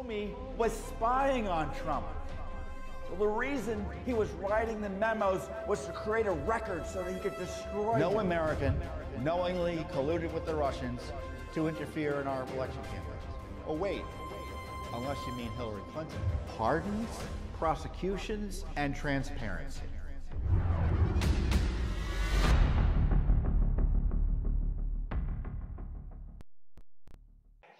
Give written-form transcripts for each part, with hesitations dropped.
Comey was spying on Trump. Well, the reason he was writing the memos was to create a record so that he could destroy No him. American knowingly colluded with the Russians to interfere in our election campaigns. Oh, wait, unless you mean Hillary Clinton. Pardons, prosecutions, and transparency.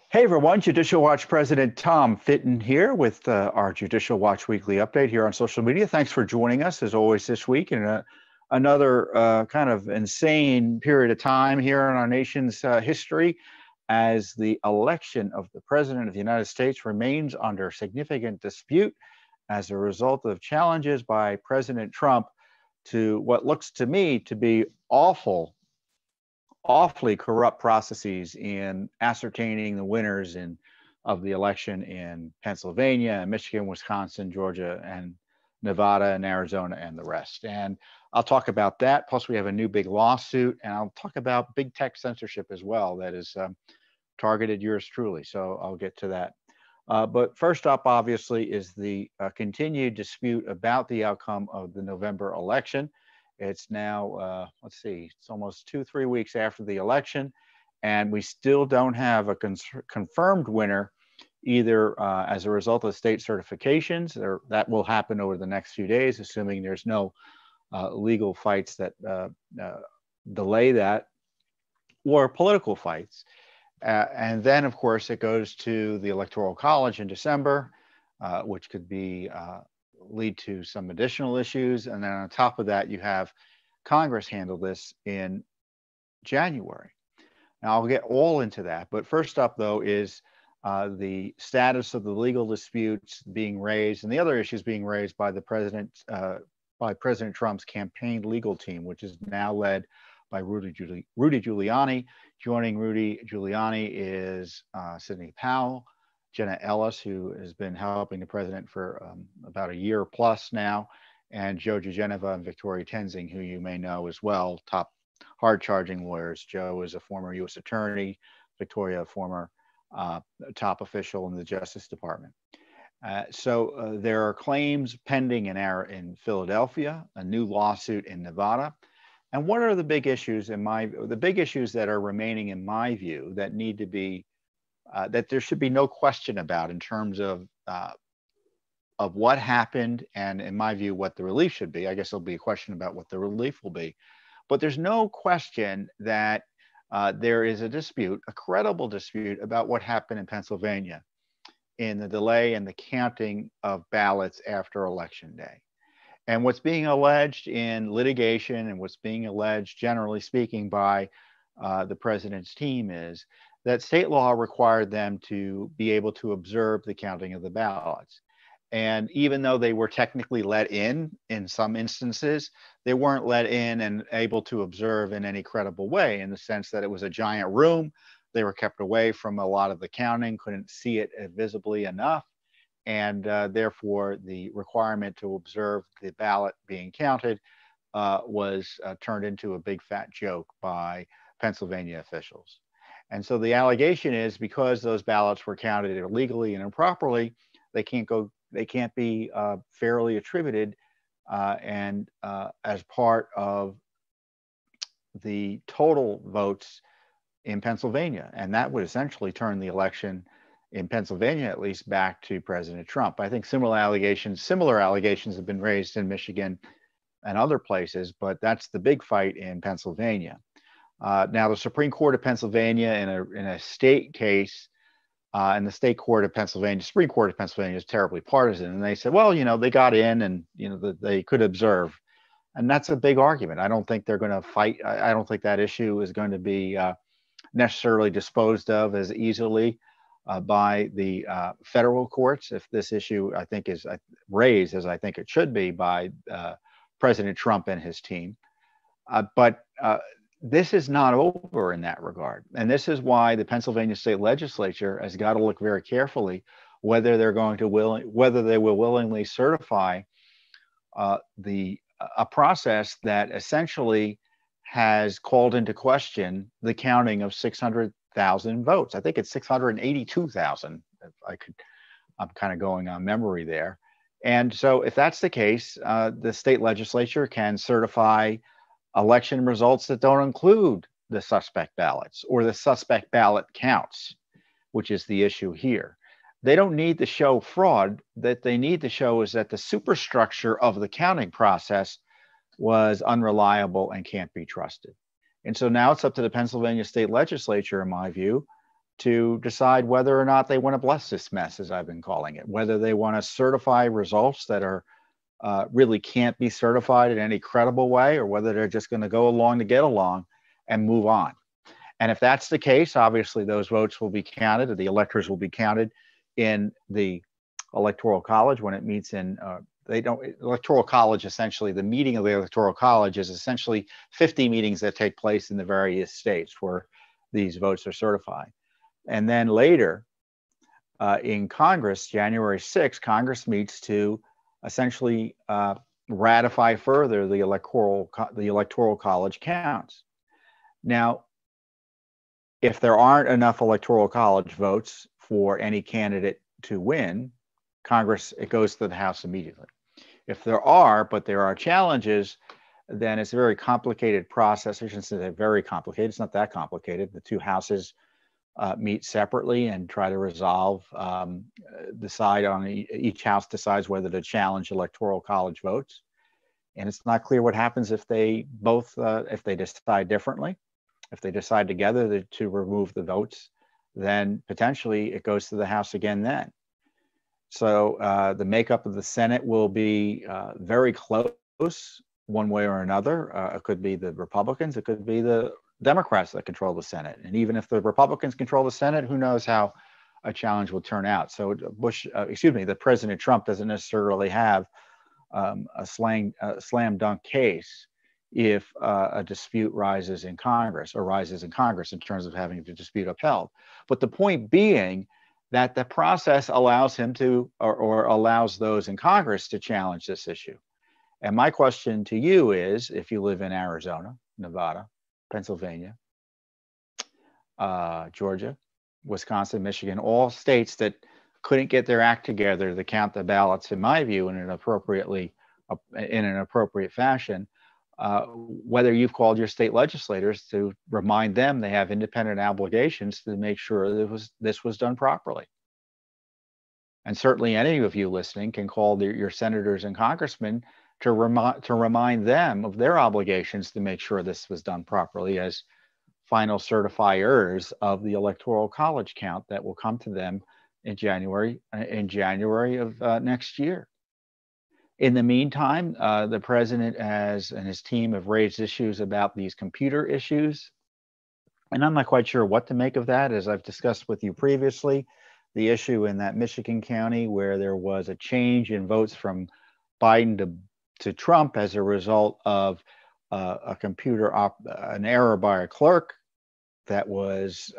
Hey everyone, Judicial Watch President Tom Fitton here with our Judicial Watch Weekly Update here on social media. Thanks for joining us as always this week in another kind of insane period of time here in our nation's history as the election of the President of the United States remains under significant dispute as a result of challenges by President Trump to what looks to me to be awfully corrupt processes in ascertaining the winners of the election in Pennsylvania, Michigan, Wisconsin, Georgia, and Nevada, and Arizona, and the rest. And I'll talk about that. Plus, we have a new big lawsuit, and I'll talk about big tech censorship as well that is targeted yours truly. So I'll get to that. But first up, obviously, is the continued dispute about the outcome of the November election. It's now, let's see, it's almost 2-3 weeks after the election, and we still don't have a confirmed winner, either as a result of state certifications, or that will happen over the next few days, assuming there's no legal fights that delay that, or political fights. And then, of course, it goes to the Electoral College in December, which could be lead to some additional issues. And then on top of that, you have Congress handle this in January. Now, I'll get all into that. But first up, though, is the status of the legal disputes being raised and the other issues being raised by the president, by President Trump's campaign legal team, which is now led by Rudy Giuliani. Joining Rudy Giuliani is Sidney Powell, Jenna Ellis, who has been helping the president for about a year plus now, and Joe diGenova and Victoria Tenzing, who you may know as well, top hard-charging lawyers. Joe is a former U.S. attorney, Victoria, a former top official in the Justice Department. So there are claims pending in Philadelphia, a new lawsuit in Nevada. And what are the big issues the big issues that are remaining in my view that need to be that there should be no question about in terms of what happened, and in my view, what the relief should be. I guess there'll be a question about what the relief will be. But there's no question that there is a dispute, a credible dispute, about what happened in Pennsylvania in the delay and the counting of ballots after Election Day. And what's being alleged in litigation and what's being alleged, generally speaking, by the president's team is that state law required them to be able to observe the counting of the ballots. And even though they were technically let in some instances, they weren't let in and able to observe in any credible way, in the sense that it was a giant room. They were kept away from a lot of the counting, couldn't see it visibly enough. And therefore, the requirement to observe the ballot being counted was turned into a big fat joke by Pennsylvania officials. And so the allegation is, because those ballots were counted illegally and improperly, they can't be fairly attributed and as part of the total votes in Pennsylvania. And that would essentially turn the election in Pennsylvania, at least, back to President Trump. I think similar allegations have been raised in Michigan and other places, but that's the big fight in Pennsylvania. Now, the Supreme Court of Pennsylvania, in a state case, and the Supreme Court of Pennsylvania is terribly partisan, and they said, well, they got in, and they could observe, and that's a big argument. I don't think they're going to fight. I don't think that issue is going to be necessarily disposed of as easily by the federal courts. If this issue, I think, is raised, as I think it should be, by President Trump and his team, but this is not over in that regard. And this is why the Pennsylvania state legislature has got to look very carefully whether they will willingly certify a process that essentially has called into question the counting of 600,000 votes. I think it's 682,000. If I could I'm kind of going on memory there. And so if that's the case, the state legislature can certify election results that don't include the suspect ballots or the suspect ballot counts, which is the issue here. They don't need to show fraud. That they need to show is that the superstructure of the counting process was unreliable and can't be trusted. And so now it's up to the Pennsylvania state legislature, in my view, to decide whether or not they want to bless this mess, as I've been calling it, whether they want to certify results that are really can't be certified in any credible way, or whether they're just going to go along to get along and move on. And if that's the case, obviously those votes will be counted, or the electors will be counted in the Electoral College when it meets in, Electoral College, essentially, the meeting of the Electoral College is essentially 50 meetings that take place in the various states where these votes are certified. And then later in Congress, January 6th, Congress meets to essentially ratify further the Electoral College counts. Now, if there aren't enough Electoral College votes for any candidate to win, Congress, it goes to the House immediately. If there are, but there are challenges, then it's a very complicated process. I shouldn't say very complicated. It's not that complicated. The two houses meet separately and try to resolve, decide on each house decides whether to challenge Electoral College votes. And it's not clear what happens if they both, if they decide differently. If they decide together to remove the votes, then potentially it goes to the House again then. So the makeup of the Senate will be very close one way or another. It could be the Republicans, it could be the Democrats that control the Senate. And even if the Republicans control the Senate, who knows how a challenge will turn out. So the President Trump doesn't necessarily have a slam dunk case if a dispute rises in Congress in terms of having the dispute upheld. But the point being that the process allows him to, or allows those in Congress to challenge this issue. And my question to you is, if you live in Arizona, Nevada, Pennsylvania, Georgia, Wisconsin, Michigan, all states that couldn't get their act together to count the ballots, in my view, in an appropriate fashion, whether you've called your state legislators to remind them they have independent obligations to make sure that this was done properly. And certainly any of you listening can call your senators and congressmen to remind them of their obligations to make sure this was done properly as final certifiers of the Electoral College count that will come to them in January of next year. In the meantime, the president and his team have raised issues about these computer issues. And I'm not quite sure what to make of that. As I've discussed with you previously, the issue in that Michigan county where there was a change in votes from Biden to Trump as a result of an error by a clerk that was,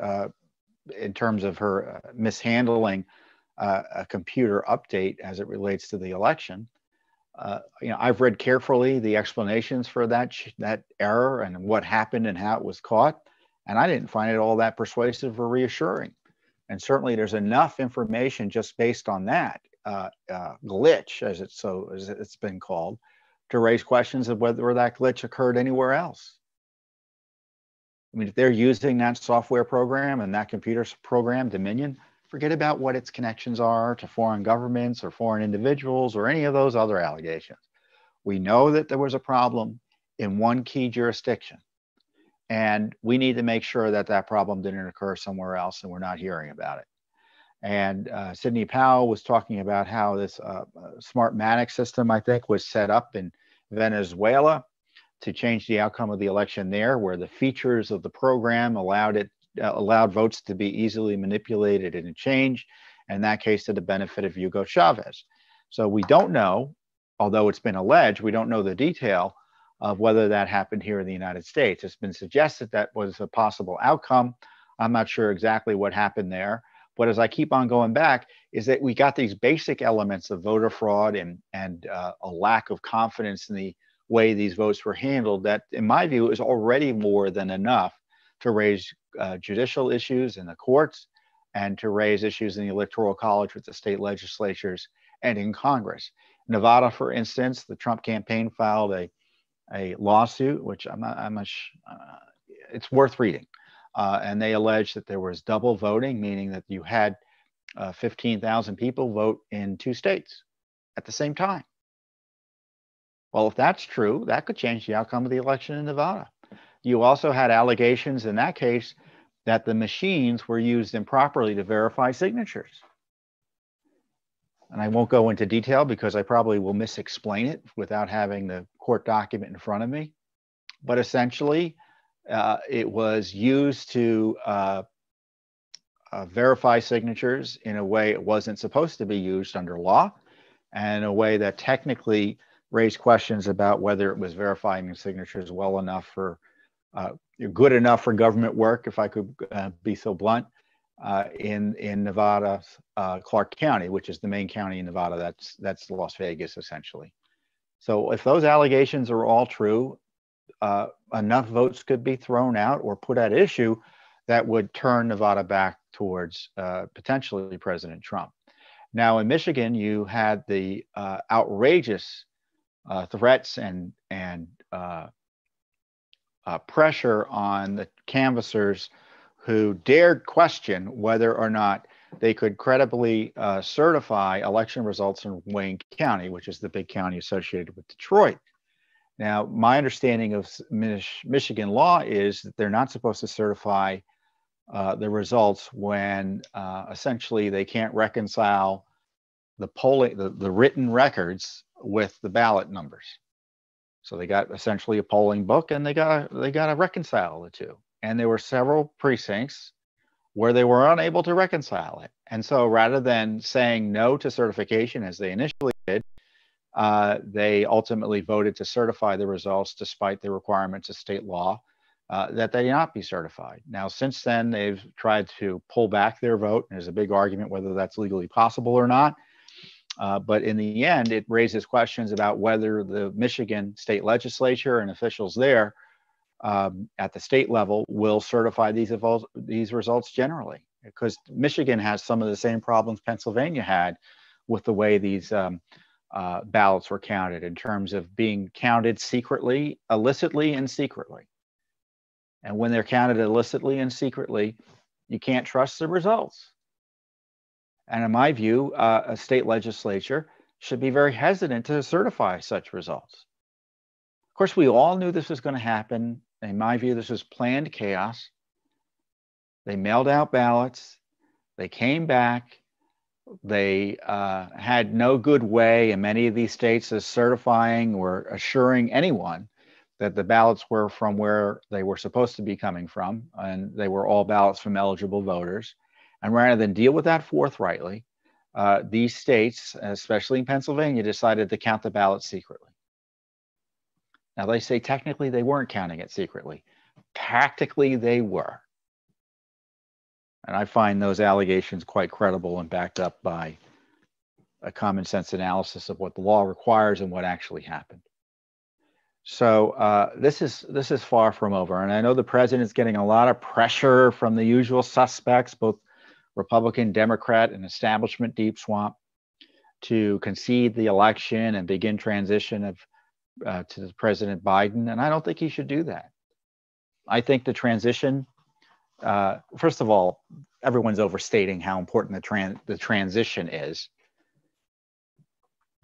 in terms of her mishandling a computer update as it relates to the election. I've read carefully the explanations for that error and what happened and how it was caught, and I didn't find it all that persuasive or reassuring. And certainly there's enough information just based on that glitch, as it's been called, to raise questions of whether that glitch occurred anywhere else. I mean, if they're using that software program and that computer program, Dominion, forget about what its connections are to foreign governments or foreign individuals or any of those other allegations. We know that there was a problem in one key jurisdiction, and we need to make sure that that problem didn't occur somewhere else and we're not hearing about it. And Sidney Powell was talking about how this Smartmatic system, I think, was set up in Venezuela to change the outcome of the election there, where the features of the program allowed votes to be easily manipulated and changed, in that case to the benefit of Hugo Chavez. So we don't know, although it's been alleged, we don't know the detail of whether that happened here in the United States. It's been suggested that was a possible outcome. I'm not sure exactly what happened there. But as I keep on going back, is that we got these basic elements of voter fraud and a lack of confidence in the way these votes were handled that, in my view, is already more than enough to raise judicial issues in the courts and to raise issues in the Electoral College with the state legislatures and in Congress. Nevada, for instance, the Trump campaign filed a lawsuit, which it's worth reading. And they allege that there was double voting, meaning that you had 15,000 people vote in 2 states at the same time. Well, if that's true, that could change the outcome of the election in Nevada. You also had allegations in that case that the machines were used improperly to verify signatures. And I won't go into detail because I probably will misexplain it without having the court document in front of me. But essentially, it was used to verify signatures in a way it wasn't supposed to be used under law, and in a way that technically raised questions about whether it was verifying the signatures well enough for, good enough for government work, if I could be so blunt, in Nevada, Clark County, which is the main county in Nevada. That's Las Vegas, essentially. So if those allegations are all true, enough votes could be thrown out or put at issue that would turn Nevada back towards potentially President Trump. Now, in Michigan, you had the outrageous threats and pressure on the canvassers who dared question whether or not they could credibly certify election results in Wayne County, which is the big county associated with Detroit. Now, my understanding of Michigan law is that they're not supposed to certify the results when essentially they can't reconcile the polling, the written records with the ballot numbers. So they got essentially a polling book, and they got to reconcile the two. And there were several precincts where they were unable to reconcile it. And so rather than saying no to certification as they initially did, they ultimately voted to certify the results despite the requirements of state law that they not be certified. Now, since then, they've tried to pull back their vote. There's a big argument whether that's legally possible or not. But in the end, it raises questions about whether the Michigan state legislature and officials there at the state level will certify these results generally, because Michigan has some of the same problems Pennsylvania had with the way these ballots were counted in terms of being counted secretly, illicitly, and secretly. And when they're counted illicitly and secretly, you can't trust the results. And in my view, a state legislature should be very hesitant to certify such results. Of course, we all knew this was going to happen. In my view, this was planned chaos. They mailed out ballots. They came back. They had no good way in many of these states of certifying or assuring anyone that the ballots were from where they were supposed to be coming from, and they were all ballots from eligible voters. And rather than deal with that forthrightly, these states, especially in Pennsylvania, decided to count the ballots secretly. Now, they say technically they weren't counting it secretly. Practically, they were. And I find those allegations quite credible and backed up by a common sense analysis of what the law requires and what actually happened. So this is far from over. And I know the president's getting a lot of pressure from the usual suspects, both Republican, Democrat, and establishment deep swamp, to concede the election and begin transition to President Biden. And I don't think he should do that. I think the transition, first of all, everyone's overstating how important the transition is.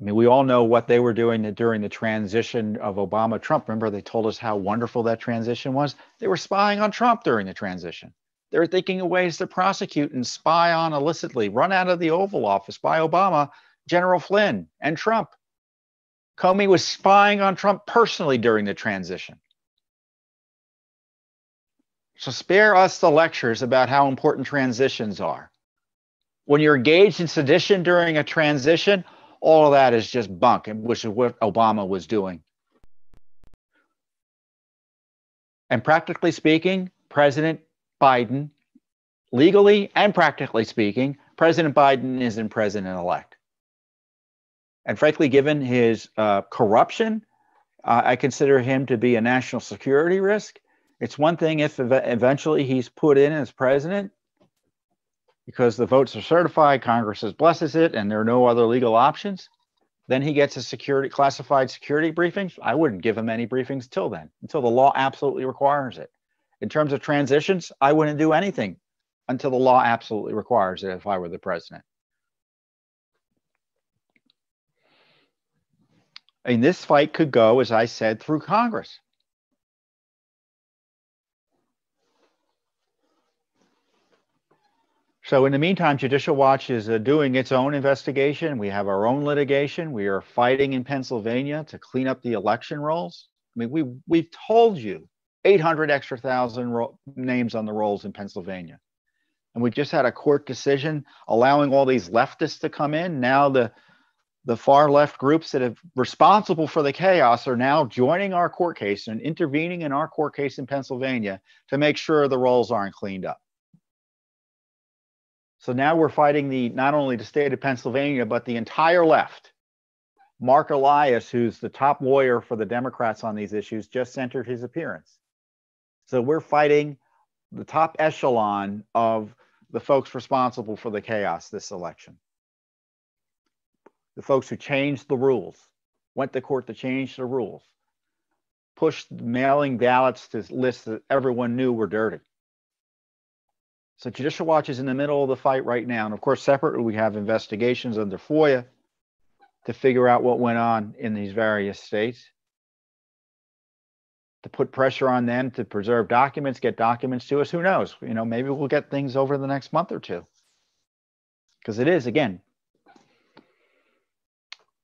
I mean, we all know what they were doing during the transition of Obama-Trump. Remember, they told us how wonderful that transition was? They were spying on Trump during the transition. They were thinking of ways to prosecute and spy on illicitly, run out of the Oval Office by Obama, General Flynn, and Trump. Comey was spying on Trump personally during the transition. So spare us the lectures about how important transitions are. When you're engaged in sedition during a transition, all of that is just bunk, which is what Obama was doing. And practically speaking, President Biden, legally and practically speaking, President Biden isn't president-elect. And frankly, given his corruption, I consider him to be a national security risk. It's one thing if eventually he's put in as president, because the votes are certified, Congress blesses it, and there are no other legal options, then he gets a classified security briefings. I wouldn't give him any briefings till then, until the law absolutely requires it. In terms of transitions, I wouldn't do anything until the law absolutely requires it if I were the president. I mean, this fight could go, as I said, through Congress. So in the meantime, Judicial Watch is doing its own investigation. We have our own litigation. We are fighting in Pennsylvania to clean up the election rolls. I mean, we've told you 800 extra thousand names on the rolls in Pennsylvania. And we just had a court decision allowing all these leftists to come in. Now the far left groups that are responsible for the chaos are now joining our court case and intervening in our court case in Pennsylvania to make sure the rolls aren't cleaned up. So now we're fighting not only the state of Pennsylvania, but the entire left. Mark Elias, who's the top lawyer for the Democrats on these issues, just entered his appearance. So we're fighting the top echelon of the folks responsible for the chaos this election. The folks who changed the rules, went to court to change the rules, pushed mailing ballots to lists that everyone knew were dirty. So Judicial Watch is in the middle of the fight right now. And of course, separately, we have investigations under FOIA to figure out what went on in these various states, to put pressure on them to preserve documents, get documents to us. Who knows? You know, maybe we'll get things over the next month or two. Because it is, again,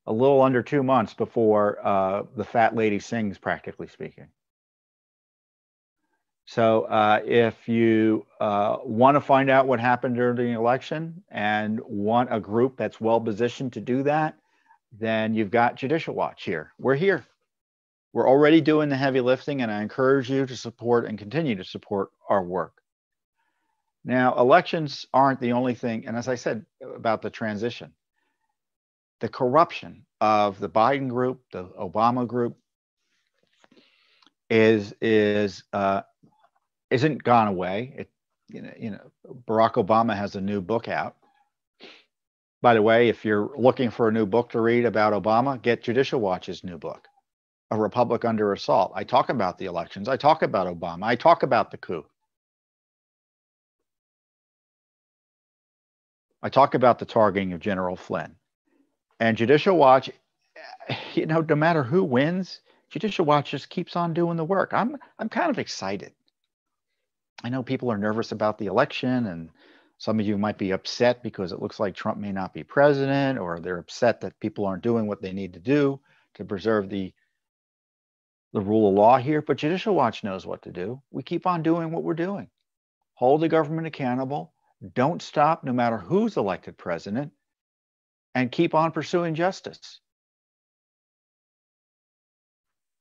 a little under 2 months before the fat lady sings, practically speaking. So if you want to find out what happened during the election and want a group that's well positioned to do that, then you've got Judicial Watch here. We're here. We're already doing the heavy lifting, and I encourage you to support and continue to support our work. Now, elections aren't the only thing, and as I said about the transition, the corruption of the Biden group, the Obama group, isn't gone away. Barack Obama has a new book out. By the way, if you're looking for a new book to read about Obama, get Judicial Watch's new book, A Republic Under Assault. I talk about the elections. I talk about Obama. I talk about the coup. I talk about the targeting of General Flynn. And Judicial Watch, no matter who wins, Judicial Watch just keeps on doing the work. I'm kind of excited. I know people are nervous about the election, and some of you might be upset because it looks like Trump may not be president, or they're upset that people aren't doing what they need to do to preserve the rule of law here. But Judicial Watch knows what to do. We keep on doing what we're doing. Hold the government accountable. Don't stop no matter who's elected president, and keep on pursuing justice.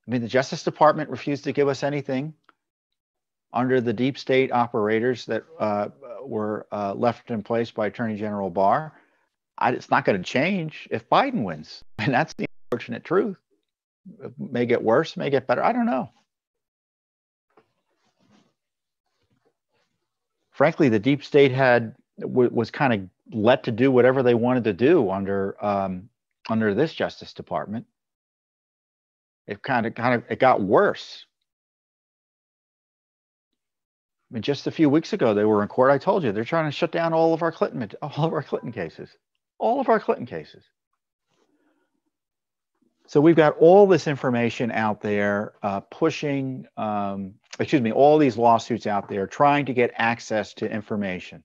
I mean, the Justice Department refused to give us anything under the deep state operators that were left in place by Attorney General Barr. It's not going to change if Biden wins. And that's the unfortunate truth. It may get worse, may get better. I don't know. Frankly, the deep state was kind of let to do whatever they wanted to do under this Justice Department. It it got worse. I mean, just a few weeks ago, they were in court. I told you they're trying to shut down all of our Clinton cases. So we've got all this information out there pushing, all these lawsuits out there trying to get access to information.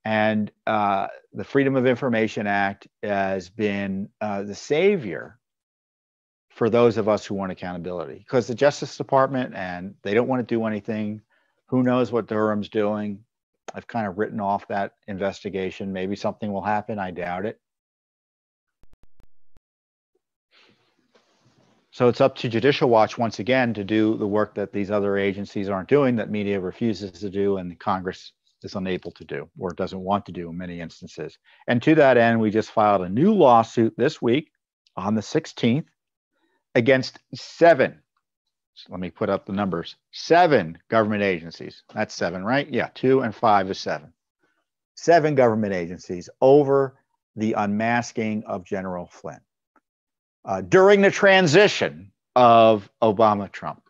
And the Freedom of Information Act has been the savior for those of us who want accountability, because the Justice Department, and they don't want to do anything. Who knows what Durham's doing? I've kind of written off that investigation. Maybe something will happen. I doubt it. So it's up to Judicial Watch once again to do the work that these other agencies aren't doing, that media refuses to do, and Congress is unable to do, or doesn't want to do in many instances. And to that end, we just filed a new lawsuit this week on the 16th against 7, let me put up the numbers, 7 government agencies. That's 7, right? Yeah, 2 and 5 is 7. 7 government agencies over the unmasking of General Flynn during the transition of Obama-Trump.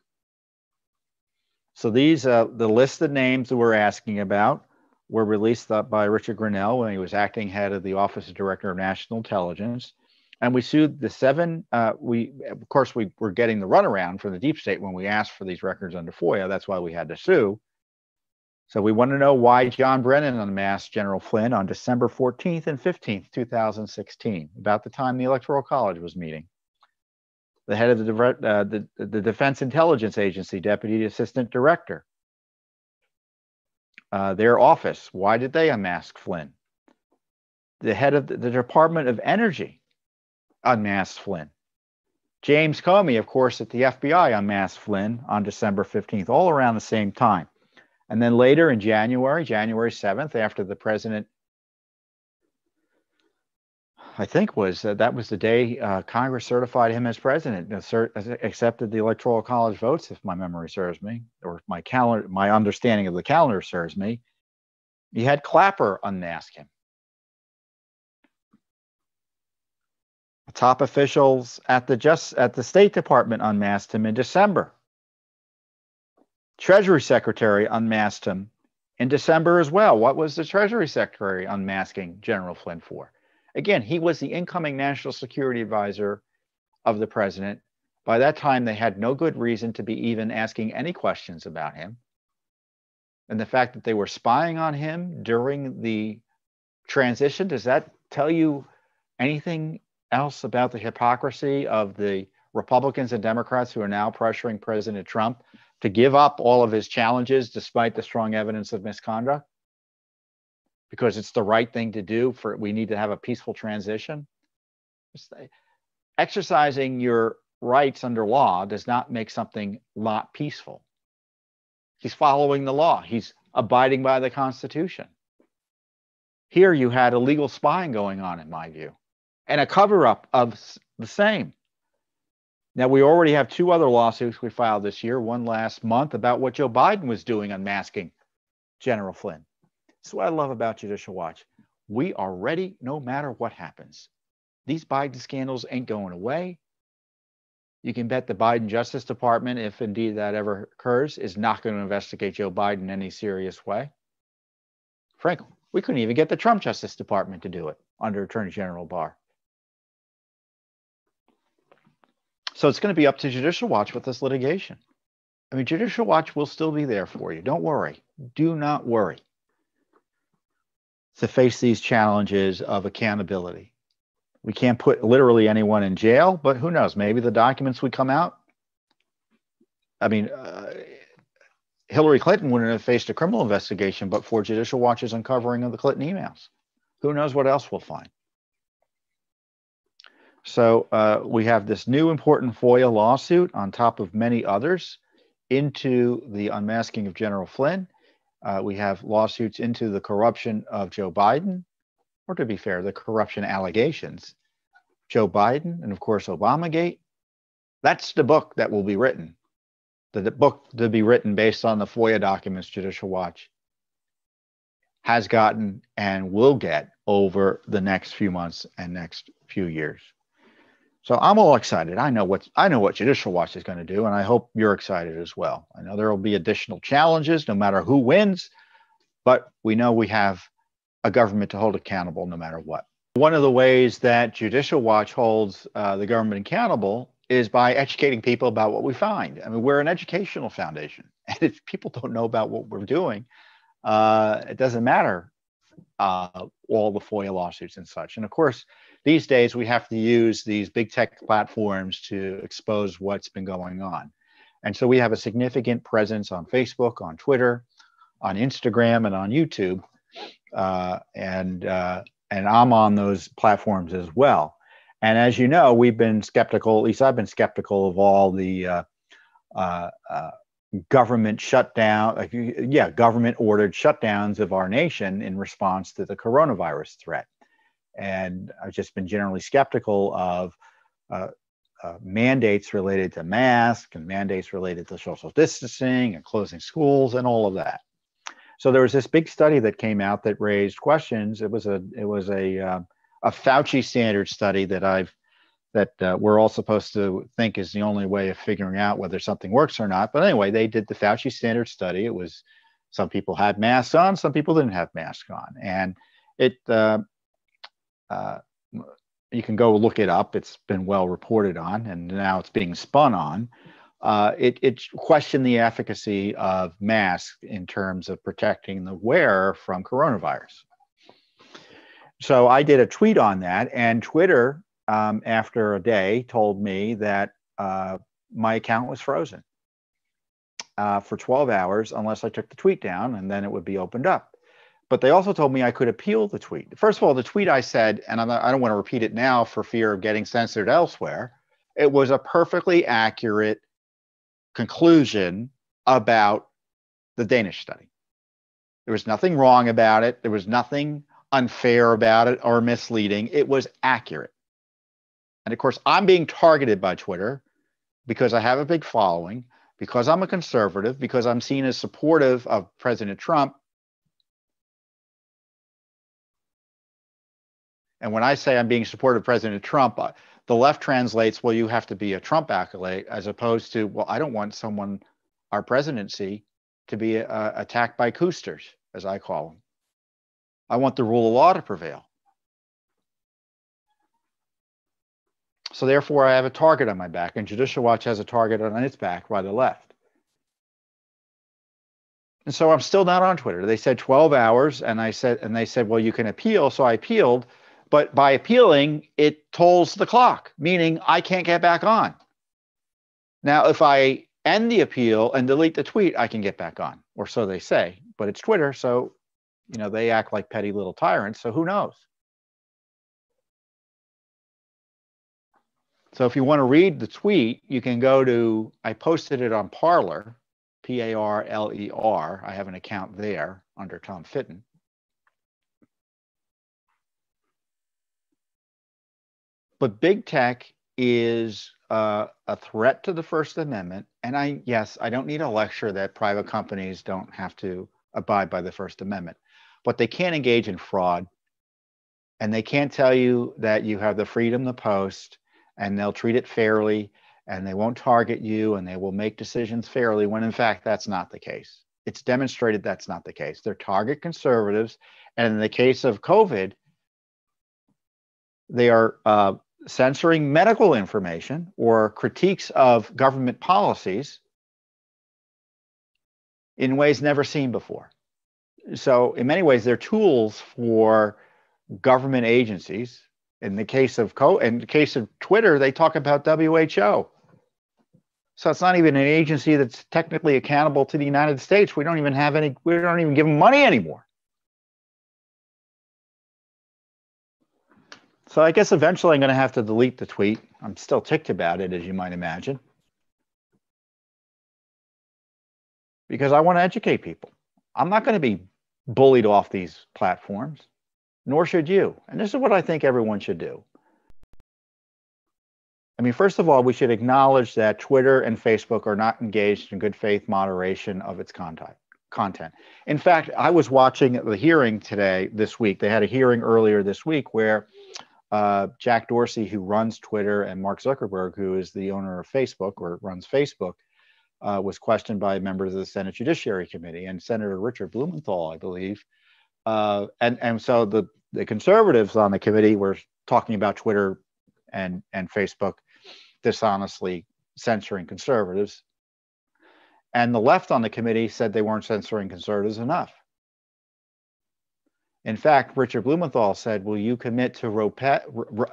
So these, the list of names that we're asking about were released by Richard Grinnell when he was acting head of the Office of Director of National Intelligence. And we sued the 7, of course, we were getting the runaround from the deep state when we asked for these records under FOIA. That's why we had to sue. So we want to know why John Brennan unmasked General Flynn on December 14th and 15th, 2016, about the time the Electoral College was meeting. The head of the Defense Intelligence Agency, Deputy Assistant Director, their office, why did they unmask Flynn? The head of the Department of Energy unmasked Flynn. James Comey, of course, at the FBI unmasked Flynn on December 15th, all around the same time. And then later in January 7th, after the president, I think that was the day Congress certified him as president, accepted the Electoral College votes, if my memory serves me, or my understanding of the calendar serves me. He had Clapper unmask him. Top officials at the State Department unmasked him in December. Treasury Secretary unmasked him in December as well. What was the Treasury Secretary unmasking General Flynn for? Again, he was the incoming National Security Advisor of the president. By that time, they had no good reason to be even asking any questions about him. And the fact that they were spying on him during the transition, does that tell you anything else about the hypocrisy of the Republicans and Democrats who are now pressuring President Trump to give up all of his challenges despite the strong evidence of misconduct? Because it's the right thing to do. We need to have a peaceful transition. Exercising your rights under law does not make something not peaceful. He's following the law. He's abiding by the Constitution. Here you had illegal spying going on, in my view, and a cover-up of the same. Now, we already have 2 other lawsuits we filed this year, one last month about what Joe Biden was doing unmasking General Flynn. This is what I love about Judicial Watch. We are ready no matter what happens. These Biden scandals ain't going away. You can bet the Biden Justice Department, if indeed that ever occurs, is not going to investigate Joe Biden in any serious way. Frankly, we couldn't even get the Trump Justice Department to do it under Attorney General Barr. So it's going to be up to Judicial Watch with this litigation. I mean, Judicial Watch will still be there for you. Don't worry. Do not worry. To face these challenges of accountability. We can't put literally anyone in jail, but who knows? Maybe the documents would come out. I mean, Hillary Clinton wouldn't have faced a criminal investigation but for Judicial Watch's uncovering of the Clinton emails. Who knows what else we'll find? So we have this new important FOIA lawsuit on top of many others into the unmasking of General Flynn. We have lawsuits into the corruption of Joe Biden, or to be fair, the corruption allegations. Joe Biden and, of course, Obamagate. That's the book that will be written. The book to be written based on the FOIA documents Judicial Watch has gotten and will get over the next few months and next few years. So I'm all excited. I know what Judicial Watch is going to do, and I hope you're excited as well. I know there will be additional challenges no matter who wins, but we know we have a government to hold accountable no matter what. One of the ways that Judicial Watch holds the government accountable is by educating people about what we find. I mean, we're an educational foundation, and if people don't know about what we're doing, it doesn't matter all the FOIA lawsuits and such. And of course, these days we have to use these big tech platforms to expose what's been going on. And so we have a significant presence on Facebook, on Twitter, on Instagram, and on YouTube. And I'm on those platforms as well. And as you know, we've been skeptical, at least I've been skeptical of all the government shutdown, government ordered shutdowns of our nation in response to the coronavirus threat. And I've just been generally skeptical of mandates related to masks and mandates related to social distancing and closing schools and all of that. So there was this big study that came out that raised questions. It was a Fauci standard study that we're all supposed to think is the only way of figuring out whether something works or not. But anyway, they did the Fauci standard study. It was, some people had masks on, some people didn't have masks on, and it you can go look it up. It's been well reported on, and now it's being spun on. It questioned the efficacy of masks in terms of protecting the wearer from coronavirus. So I did a tweet on that, and Twitter, after a day, told me that my account was frozen for 12 hours unless I took the tweet down, and then it would be opened up. But they also told me I could appeal the tweet. First of all, the tweet I said, and I don't want to repeat it now for fear of getting censored elsewhere, it was a perfectly accurate conclusion about the Danish study. There was nothing wrong about it. There was nothing unfair about it or misleading. It was accurate. And of course, I'm being targeted by Twitter because I have a big following, because I'm a conservative, because I'm seen as supportive of President Trump. And when I say I'm being supportive of President Trump, the left translates, well, you have to be a Trump acolyte, as opposed to, well, I don't want our presidency, to be attacked by coosters, as I call them. I want the rule of law to prevail. So therefore, I have a target on my back, and Judicial Watch has a target on its back by the left. And so I'm still not on Twitter. They said 12 hours, and they said, well, you can appeal. So I appealed, but by appealing, it tolls the clock, meaning I can't get back on. Now, if I end the appeal and delete the tweet, I can get back on, or so they say. But it's Twitter, so they act like petty little tyrants. So who knows? So if you want to read the tweet, you can go to, I posted it on Parler, Parler. I have an account there under Tom Fitton. But big tech is a threat to the First Amendment. And I don't need a lecture that private companies don't have to abide by the First Amendment, but they can't engage in fraud. And they can't tell you that you have the freedom to post, and they'll treat it fairly, and they won't target you, and they will make decisions fairly, when in fact that's not the case. It's demonstrated that's not the case. They're target conservatives, and in the case of COVID, they are censoring medical information or critiques of government policies in ways never seen before. So in many ways, they're tools for government agencies. In the case of Twitter, they talk about WHO. So it's not even an agency that's technically accountable to the United States. We don't even give them money anymore. So I guess eventually I'm going to have to delete the tweet. I'm still ticked about it, as you might imagine, because I want to educate people. I'm not going to be bullied off these platforms, nor should you. And this is what I think everyone should do. I mean, first of all, we should acknowledge that Twitter and Facebook are not engaged in good faith moderation of its content. In fact, I was watching the hearing this week. They had a hearing earlier this week where Jack Dorsey, who runs Twitter, and Mark Zuckerberg, who is the owner of Facebook or runs Facebook, was questioned by members of the Senate Judiciary Committee and Senator Richard Blumenthal, I believe. And so the conservatives on the committee were talking about Twitter and Facebook dishonestly censoring conservatives. And the left on the committee said they weren't censoring conservatives enough. In fact, Richard Blumenthal said, will you commit to,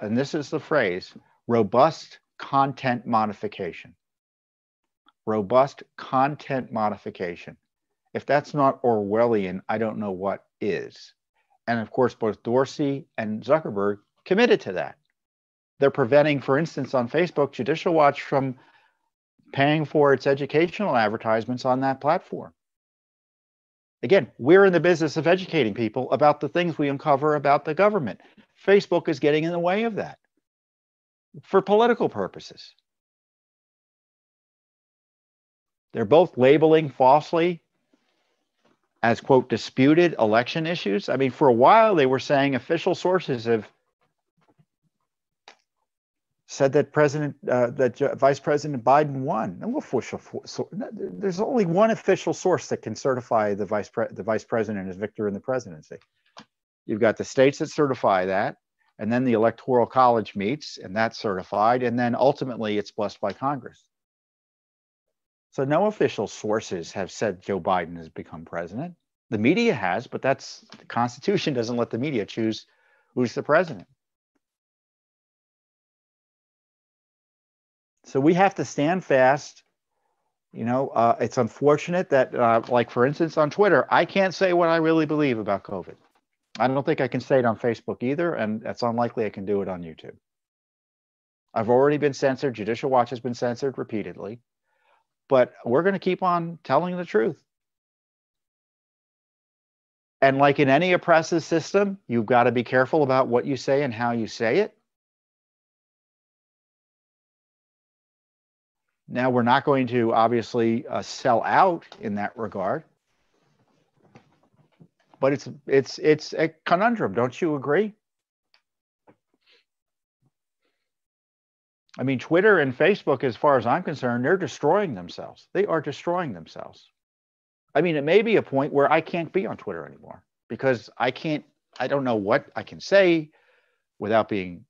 and this is the phrase, robust content modification? Robust content modification. If that's not Orwellian, I don't know what is. And of course, both Dorsey and Zuckerberg committed to that. They're preventing, for instance, on Facebook, Judicial Watch from paying for its educational advertisements on that platform. Again, we're in the business of educating people about the things we uncover about the government. Facebook is getting in the way of that for political purposes. They're both labeling falsely as, quote, disputed election issues. I mean, for a while, they were saying official sources have said that Vice President Biden won. No official there's only one official source that can certify the vice president as victor in the presidency. You've got the states that certify that, and then the Electoral College meets, and that's certified, and then ultimately it's blessed by Congress. So no official sources have said Joe Biden has become president. The media has, but the Constitution doesn't let the media choose who's the president. So we have to stand fast. It's unfortunate that, like, for instance, on Twitter, I can't say what I really believe about COVID. I don't think I can say it on Facebook either, and it's unlikely I can do it on YouTube. I've already been censored. Judicial Watch has been censored repeatedly. But we're going to keep on telling the truth. And like in any oppressive system, you've got to be careful about what you say and how you say it. Now, we're not going to obviously sell out in that regard. But it's a conundrum, don't you agree? I mean, Twitter and Facebook, as far as I'm concerned, they're destroying themselves. They are destroying themselves. I mean, it may be a point where I can't be on Twitter anymore because I don't know what I can say without being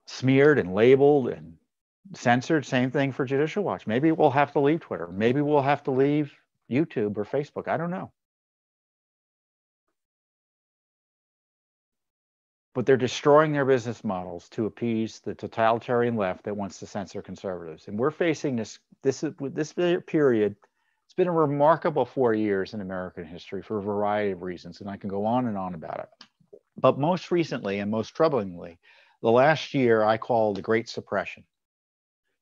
smeared and labeled and censored. Same thing for Judicial Watch. Maybe we'll have to leave Twitter. Maybe we'll have to leave YouTube or Facebook. I don't know. But they're destroying their business models to appease the totalitarian left that wants to censor conservatives. And we're facing this period. It's been a remarkable 4 years in American history for a variety of reasons, and I can go on and on about it. But most recently and most troublingly, the last year I call the Great Suppression.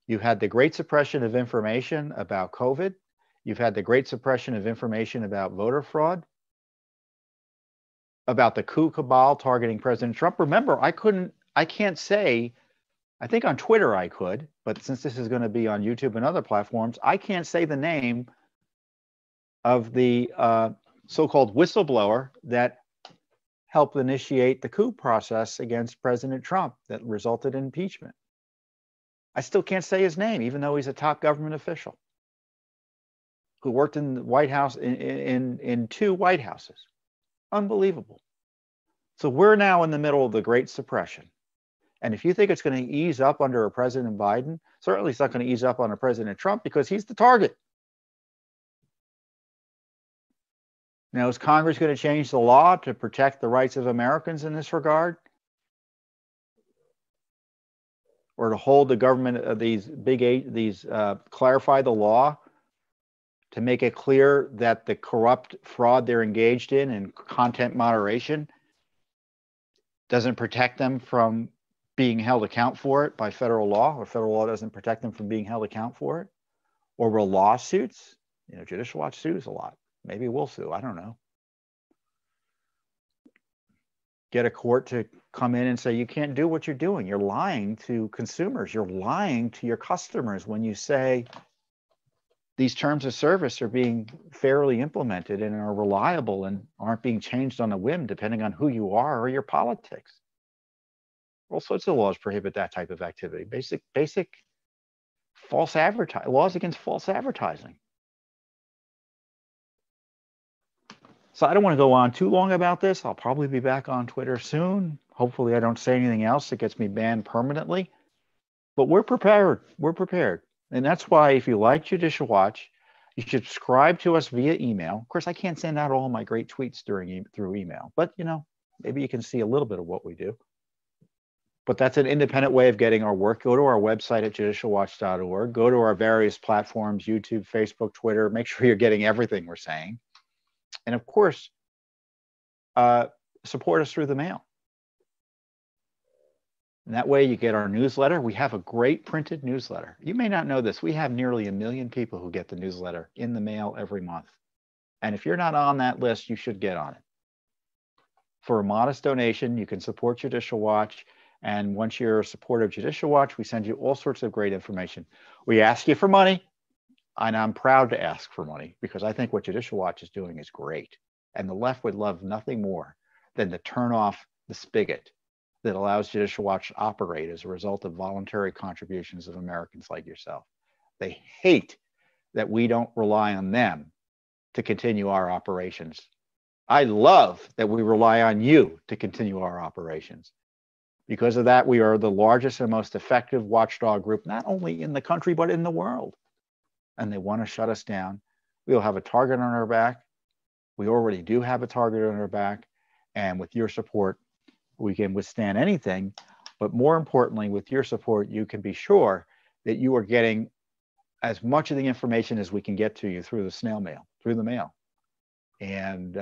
You've had the Great Suppression of information about COVID. You've had the Great Suppression of information about voter fraud, about the coup cabal targeting President Trump. Remember, I can't say, I think on Twitter I could, but since this is going to be on YouTube and other platforms, I can't say the name of the so-called whistleblower that helped initiate the coup process against President Trump that resulted in impeachment. I still can't say his name, even though he's a top government official who worked in the White House, in 2 White Houses. Unbelievable. So we're now in the middle of the Great Suppression. And if you think it's going to ease up under a President Biden, certainly it's not going to ease up on a President Trump because he's the target. Now, is Congress going to change the law to protect the rights of Americans in this regard? Or to hold the government of clarify the law to make it clear that the corrupt fraud they're engaged in and content moderation doesn't protect them from being held account for it by federal law, or federal law doesn't protect them from being held account for it? Or will lawsuits, Judicial Watch sues a lot. Maybe we'll sue, I don't know. Get a court to come in and say, you can't do what you're doing. You're lying to consumers. You're lying to your customers when you say these terms of service are being fairly implemented and are reliable and aren't being changed on a whim depending on who you are or your politics. All sorts of laws prohibit that type of activity. Basic false advertising, laws against false advertising. So I don't want to go on too long about this. I'll probably be back on Twitter soon. Hopefully I don't say anything else that gets me banned permanently. But we're prepared. We're prepared. And that's why if you like Judicial Watch, you should subscribe to us via email. Of course, I can't send out all my great tweets through email. But, maybe you can see a little bit of what we do. But that's an independent way of getting our work. Go to our website at judicialwatch.org. Go to our various platforms, YouTube, Facebook, Twitter. Make sure you're getting everything we're saying. And of course, support us through the mail. And that way you get our newsletter. We have a great printed newsletter. You may not know this. We have nearly 1 million people who get the newsletter in the mail every month. And if you're not on that list, you should get on it. For a modest donation, you can support Judicial Watch. And once you're a supporter of Judicial Watch, we send you all sorts of great information. We ask you for money. and I'm proud to ask for money because I think what Judicial Watch is doing is great. And the left would love nothing more than to turn off the spigot that allows Judicial Watch to operate as a result of voluntary contributions of Americans like yourself. They hate that we don't rely on them to continue our operations. I love that we rely on you to continue our operations. Because of that, we are the largest and most effective watchdog group, not only in the country, but in the world. And they want to shut us down. We'll have a target on our back. We already do have a target on our back. And with your support, we can withstand anything. But more importantly, with your support, you can be sure that you are getting as much of the information as we can get to you through the snail mail, through the mail. And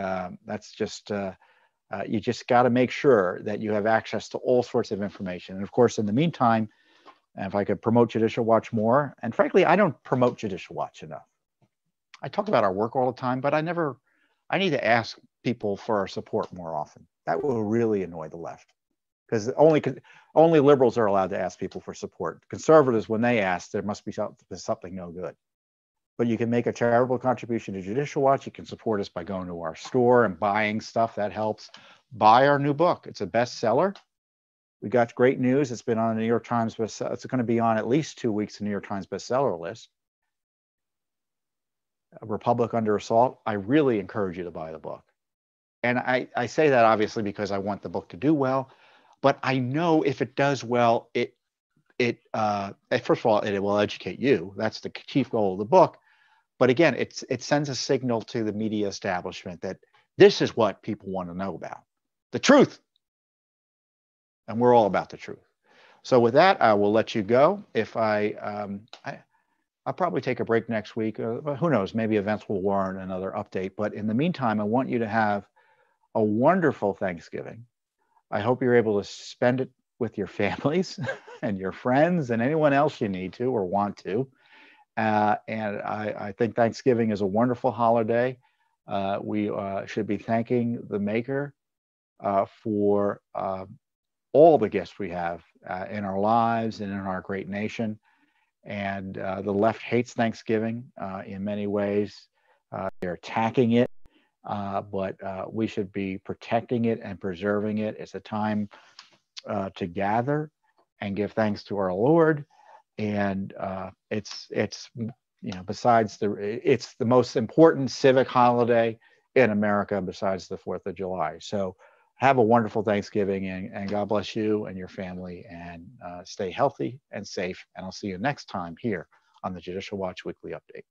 that's just, you just got to make sure that you have access to all sorts of information. And of course, in the meantime, if I could promote Judicial Watch more, and frankly, I don't promote Judicial Watch enough. I talk about our work all the time, but I need to ask people for our support more often. That will really annoy the left because only liberals are allowed to ask people for support. Conservatives, when they ask, there must be something no good. But you can make a charitable contribution to Judicial Watch. You can support us by going to our store and buying stuff. That helps. Buy our new book. It's a bestseller. We got great news. It's been on the New York Times bestseller. It's going to be on at least 2 weeks in the New York Times bestseller list. A Republic Under Assault. I really encourage you to buy the book. And I say that obviously because I want the book to do well. But I know if it does well, first of all, it will educate you. That's the chief goal of the book. But again, it sends a signal to the media establishment that this is what people want to know about, the truth. And we're all about the truth. So with that, I will let you go. If I'll probably take a break next week. But who knows? Maybe events will warrant another update. But in the meantime, I want you to have a wonderful Thanksgiving. I hope you're able to spend it with your families and your friends and anyone else you need to or want to. And I think Thanksgiving is a wonderful holiday. We should be thanking the Maker for all the gifts we have in our lives and in our great nation. And the left hates Thanksgiving in many ways. They're attacking it, but we should be protecting it and preserving it. It's a time to gather and give thanks to our Lord. And it's besides it's the most important civic holiday in America besides the 4th of July. So have a wonderful Thanksgiving and God bless you and your family and stay healthy and safe. And I'll see you next time here on the Judicial Watch Weekly Update.